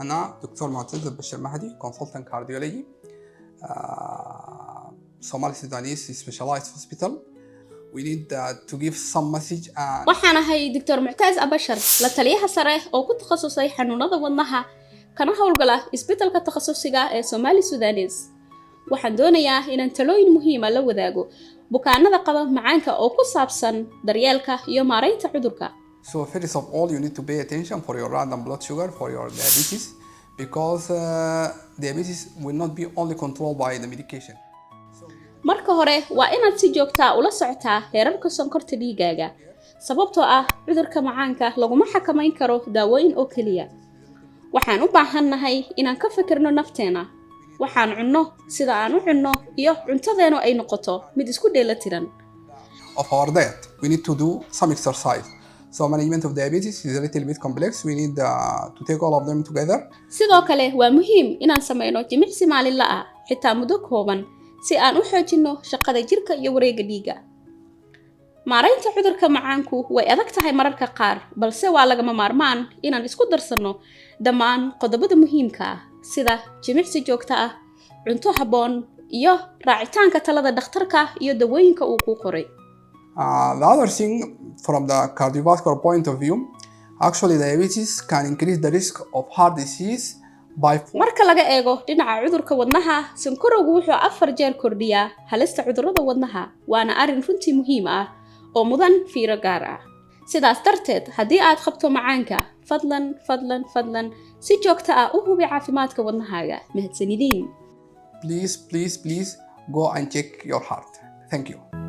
أنا دكتور معتز البشر مهدي consultant cardiology Somali Sudanese specialized hospital. We need to give some message and waxaan ahay Dr. Muctaz Abashar la taliyaha sare oo ku takhasusay xanuunada wadnaha kana howlgala isbitaalka takhasusiga ee Somali Sudanese. waxaan doonayaa inaan talooyin muhiim ah la wadaago bukaanada qaba macaanka oo ku saabsan daryeelka iyo maareynta cudurka. So first of all, you need to pay attention for your random blood sugar for your diabetes because diabetes will not be only controlled by the medication. marka hore waa inaad si joogto ah ula socotaa heerarka sonkorta dhiigaaga sababtoo ah cudurka macaanka laguma xakameyn karo daawooyin oo kaliya. waxaan u baahannahay inaan ka fikirno nafteena, waxaan cunno, sida aan u cunno iyo cuntadeenu ay noqoto mid isku dheelatiran. Of our diet, we need to do some exercise. So management of diabetes is a little bit complex. We need to take all of them together. sidoo kale waa muhiim inaan sameyno jimicsi maalinle ah xitaa muddo kooban si aan u xoojino shaqada jirka iyo wareegga dhiigga. maareynta cudurka macaanku way adag tahay mararka qaar, balse waa lagama maarmaan inaan isku darsanno dhammaan qodobada muhiimka ah sida jimicsi joogto ah, cunto habboon iyo raacitaanka talada dhakhtarka iyo dawooyinka uu ku qoray. The other thing from the cardiovascular point of view, actually diabetes can increase the risk of heart disease by 4. marka laga eego dhinaca cudurka wadnaha, sonkorowgu wuxuu 4 jeer kordhiyaa halista cudurrada wadnaha, waana arrin runtii muhiim ah oo mudan fiiro gaar ah. sidaas darteed, haddii aad qabto macaanka, fadlan si joogto ah u hubi caafimaadka wadnahaaga. mahadsanidin. Please go and check your heart. Thank you.